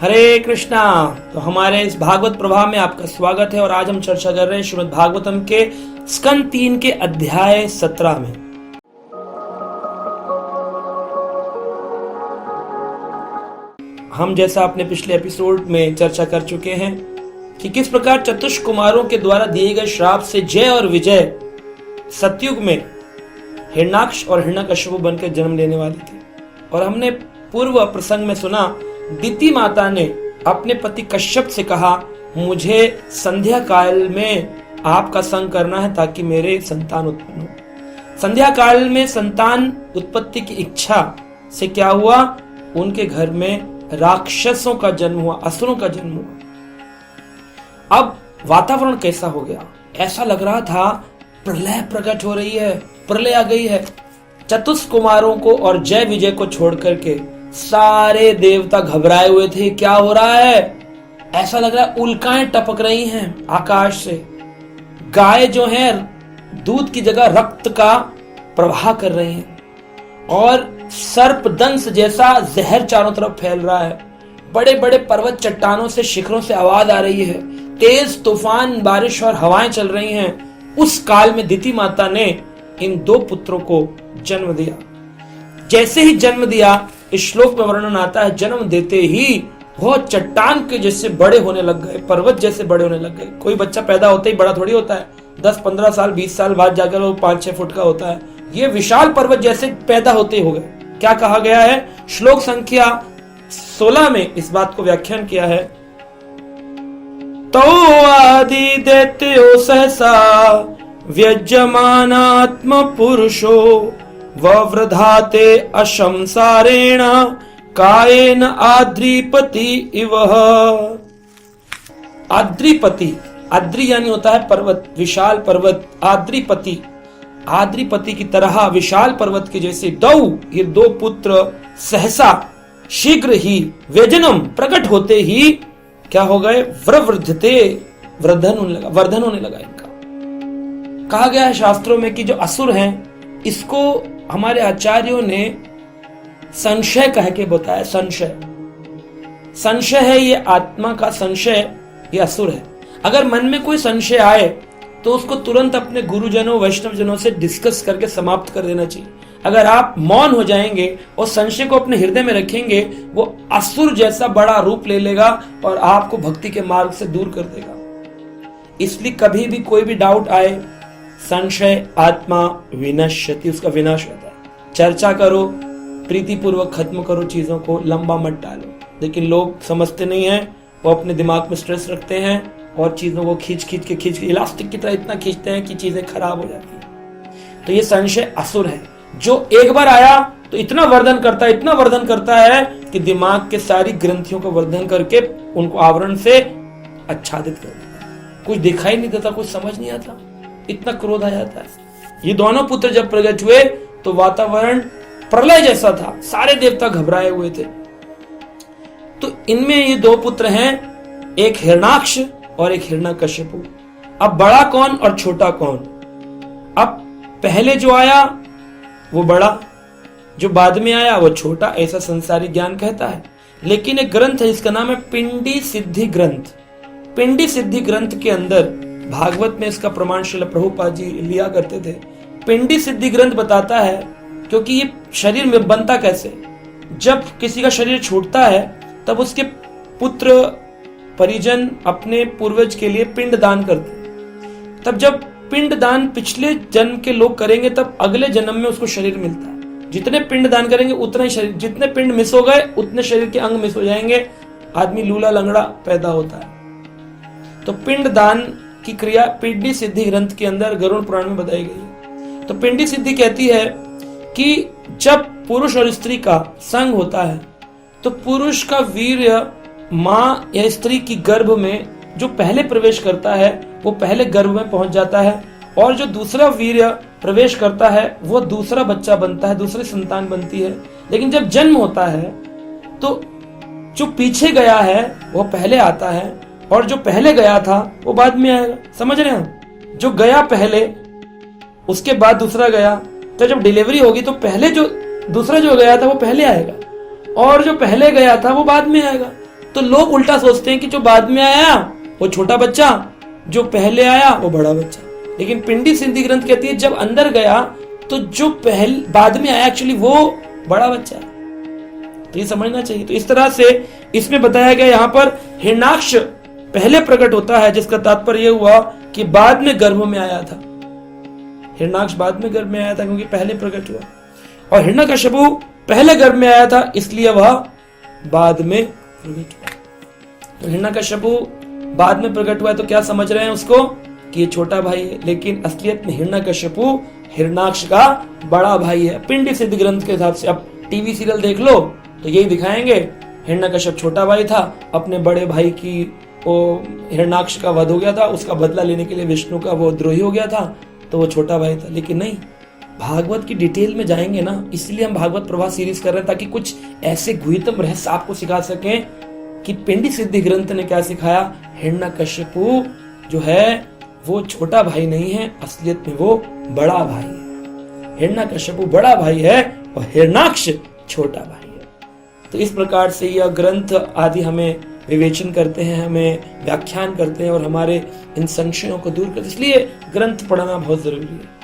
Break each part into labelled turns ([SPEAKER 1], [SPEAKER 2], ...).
[SPEAKER 1] हरे कृष्णा। तो हमारे इस भागवत प्रभाव में आपका स्वागत है और आज हम चर्चा कर रहे हैं श्रीमद् भागवतम के स्कंद 3 के अध्याय 17 में। हम जैसा अपने पिछले एपिसोड में चर्चा कर चुके हैं कि किस प्रकार चतुष कुमारों के द्वारा दिए गए श्राप से जय और विजय सतयुग में हिरण्याक्ष और हिरण्यकश्यप बनकर जन्म लेने वाली थी। और हमने पूर्व प्रसंग में सुना, दिति माता ने अपने पति कश्यप से कहा, मुझे संध्या काल में आपका संग करना है ताकि मेरे संतान उत्पन्न हो। संध्या काल में संतान उत्पत्ति की इच्छा से क्या हुआ, उनके घर में राक्षसों का जन्म हुआ, असुरों का जन्म हुआ। अब वातावरण कैसा हो गया, ऐसा लग रहा था प्रलय प्रकट हो रही है, प्रलय आ गई है। चतुष कुमारों को और जय विजय को छोड़ करके सारे देवता घबराए हुए थे। क्या हो रहा है, ऐसा लग रहा है उल्काएं टपक रही हैं आकाश से। गाय जो है दूध की जगह रक्त का प्रवाह कर रही हैं और सर्पदंश जैसा जहर चारों तरफ फैल रहा है। बड़े बड़े पर्वत चट्टानों से, शिखरों से आवाज आ रही है। तेज तूफान, बारिश और हवाएं चल रही हैं। उस काल में दिति माता ने इन दो पुत्रों को जन्म दिया। जैसे ही जन्म दिया, इस श्लोक में वर्णन आता है, जन्म देते ही बहुत चट्टान के जैसे बड़े होने लग गए, पर्वत जैसे बड़े होने लग गए। कोई बच्चा पैदा होते ही बड़ा थोड़ी होता है, 10-15 साल 20 साल बाद जाकर वो 5-6 फुट का होता है। ये विशाल पर्वत जैसे पैदा होते हो गए। क्या कहा गया है, श्लोक संख्या 16 में इस बात को व्याख्यान किया है। तो आदि दैत्यो सहसा व्यज्यमानात्म पुरुषो ववृधाते अशंसारेण कायेन आद्रिपति इव। आद्रिपति, आद्रि यानी होता है पर्वत, विशाल पर्वत। आद्रिपति, आद्रिपति की तरह विशाल पर्वत के जैसे ये दो पुत्र सहसा शीघ्र ही व्यजनम प्रकट होते ही क्या हो गए, वृद्धते, वर्धन होने लगा इनका। कहा गया है शास्त्रों में कि जो असुर हैं, इसको हमारे आचार्यों ने संशय कह के बताया। संशय है ये आत्मा का संशय, ये असुर है। अगर मन में कोई संशय आए तो उसको तुरंत अपने गुरुजनों, वैष्णवजनों से डिस्कस करके समाप्त कर देना चाहिए। अगर आप मौन हो जाएंगे और संशय को अपने हृदय में रखेंगे, वो असुर जैसा बड़ा रूप ले लेगा और आपको भक्ति के मार्ग से दूर कर देगा। इसलिए कभी भी कोई भी डाउट आए, संशय आत्मा विनश्यति, उसका विनाश होता है। चर्चा करो, प्रीतिपूर्वक खत्म करो, चीजों को लंबा मत डालो। लेकिन लोग समझते नहीं है, वो अपने दिमाग में स्ट्रेस रखते हैं और चीजों को खींच के इलास्टिक की तरह इतना खींचते हैं कि चीजें खराब हो जाती हैं। तो ये संशय असुर है, जो एक बार आया तो इतना वर्धन करता है कि दिमाग के सारी ग्रंथियों को वर्धन करके उनको आवरण से आच्छादित कर देता है। कुछ दिखाई नहीं देता, कुछ समझ नहीं आता, इतना क्रोध आ जाता है। ये दोनों पुत्र जब प्रकट हुए तो वातावरण प्रलय जैसा था, सारे देवता घबराए हुए थे। तो इनमें ये दो पुत्र हैं, एक हिरण्याक्ष और एक हिरण्यकश्यप। अब बड़ा कौन और छोटा कौन? अब पहले जो आया वो बड़ा, जो बाद में आया वो छोटा, ऐसा संसारी ज्ञान कहता है। लेकिन एक ग्रंथ है, इसका नाम है पिंडी सिद्धि ग्रंथ। पिंडी सिद्धि ग्रंथ के अंदर भागवत में इसका प्रमाण श्रील प्रभुपाद जी लिया करते थे। पिंडी सिद्धि ग्रंथ बताता है, क्योंकि ये शरीर में बनता कैसे, जब किसी का शरीर छूटता है तब उसके पुत्र परिजन अपने पूर्वज के लिए पिंड दान करते हैं। तब जब पिंड दान पिछले जन्म के लोग करेंगे तब अगले जन्म में उसको शरीर मिलता है। जितने पिंड दान करेंगे उतना ही शरीर, जितने पिंड मिस हो गए उतने शरीर के अंग मिस हो जाएंगे, आदमी लूला लंगड़ा पैदा होता है। तो पिंड दान की क्रिया पिंडी सिद्धि ग्रंथ के अंदर गरुड़ पुराण में बताई गई है। तो पिंडी सिद्धि कहती है कि जब पुरुष और स्त्री का संग होता है तो पुरुष का वीर्य मां या स्त्री की गर्भ में जो पहले प्रवेश करता है वो पहले गर्भ में पहुंच जाता है, और जो दूसरा वीर्य प्रवेश करता है वो दूसरा बच्चा बनता है, दूसरी संतान बनती है। लेकिन जब जन्म होता है तो जो पीछे गया है वो पहले आता है और जो पहले गया था वो बाद में आएगा। समझ रहे हैं? जो गया पहले, उसके बाद दूसरा गया, तो जब डिलीवरी होगी तो पहले जो दूसरा जो गया था वो पहले आएगा और जो पहले गया था वो बाद में आएगा। तो लोग उल्टा सोचते हैं कि जो बाद में आया वो छोटा बच्चा, जो पहले आया वो बड़ा बच्चा। लेकिन पिंडी सिद्धि ग्रंथ कहती है जब अंदर गया तो जो बाद में आया एक्चुअली वो बड़ा बच्चा है। तो ये समझना चाहिए। तो इस तरह से इसमें बताया गया यहाँ पर हिरण्याक्ष पहले प्रकट होता है, जिसका तात्पर्य यह हुआ कि बाद में गर्भ में आया था। हिरण्याक्ष बाद में गर्भ में आया था क्योंकि पहले प्रकट हुआ, और हिरण्यकश्यपु पहले गर्भ में आया था इसलिए वह बाद में प्रकट हुआ। तो हिरण्यकश्यपु बाद में प्रकट हुआ है तो क्या समझ रहे हैं उसको कि ये छोटा भाई है, लेकिन असलियत में हिरण्यकश्यपु हिरण्याक्ष का बड़ा भाई है पिंडी सिद्ध ग्रंथ के हिसाब से। अब टीवी सीरियल देख लो तो यही दिखाएंगे, हिरण्यकश्यप छोटा भाई था, अपने बड़े भाई की वो हिरण्याक्ष का वध हो गया था, उसका बदला लेने के लिए विष्णु का वो द्रोही हो गया था, तो वो छोटा भाई था। लेकिन नहीं, भागवत की डिटेल में जाएंगे ना, इसलिए हम भागवत प्रवाह सीरीज कर रहे हैं ताकि कुछ ऐसे गुह्यतम रहस्य आपको सिखा सकें कि पिंडी सिद्धि ग्रंथ ने क्या सिखाया। हिरण्यकश्यपु जो है वो छोटा भाई नहीं है, असलियत में वो बड़ा भाई है। हिरण्यकश्यपु बड़ा भाई है और हिरण्याक्ष छोटा भाई है। तो इस प्रकार से यह ग्रंथ आदि हमें विवेचन करते हैं, हमें व्याख्यान करते हैं और हमारे इन संशयों को दूर करते हैं। इसलिए ग्रंथ पढ़ना बहुत जरूरी है।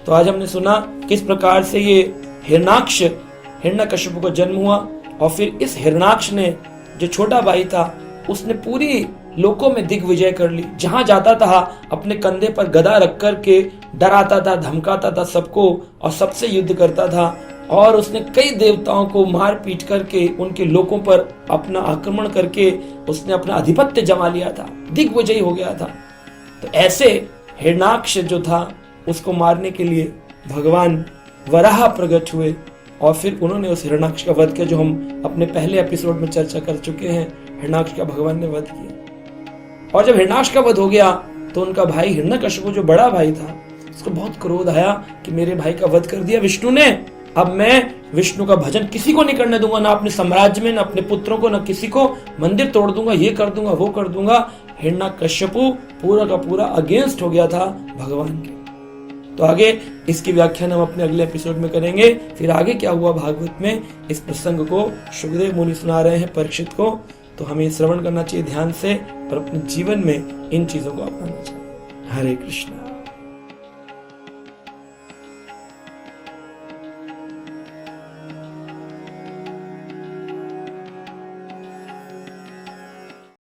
[SPEAKER 1] तो आज हमने सुना किस प्रकार से ये हिरण्याक्ष हिरण्यकश्यप को जन्म हुआ, और फिर इस हिरण्याक्ष ने जो छोटा भाई था उसने पूरी लोकों में दिग्विजय कर ली। जहां जाता था अपने कंधे पर गदा रख कर के डराता था, धमकाता था सबको और सबसे युद्ध करता था, और उसने कई देवताओं को मार पीट करके उनके लोकों पर अपना आक्रमण करके उसने अपना आधिपत्य जमा लिया था, दिग्विजयी हो गया था। तो ऐसे हिरण्याक्ष जो था उसको मारने के लिए भगवान वराह प्रकट हुए, और फिर उन्होंने उस हिरण्याक्ष का वध किया, जो हम अपने पहले एपिसोड में चर्चा कर चुके हैं। हिरण्याक्ष का भगवान ने वध किया, और जब हिरण्याक्ष का वध हो गया तो उनका भाई हिरण्यकश्यप जो बड़ा भाई था उसको बहुत क्रोध आया कि मेरे भाई का वध कर दिया विष्णु ने, अब मैं विष्णु का भजन किसी को नहीं करने दूंगा, ना अपने साम्राज्य में, ना अपने पुत्रों को, ना किसी को, मंदिर तोड़ दूंगा, ये कर दूंगा, वो कर दूंगा। हिरण्यकश्यपु पूरा का पूरा अगेंस्ट हो गया था भगवान के। तो आगे इसकी व्याख्यान हम अपने अगले एपिसोड में करेंगे। फिर आगे क्या हुआ भागवत में, इस प्रसंग को शुकदेव मुनि सुना रहे हैं परीक्षित को। तो हमें श्रवण करना चाहिए ध्यान से और अपने जीवन में इन चीजों को अपनाना चाहिए। हरे कृष्णा।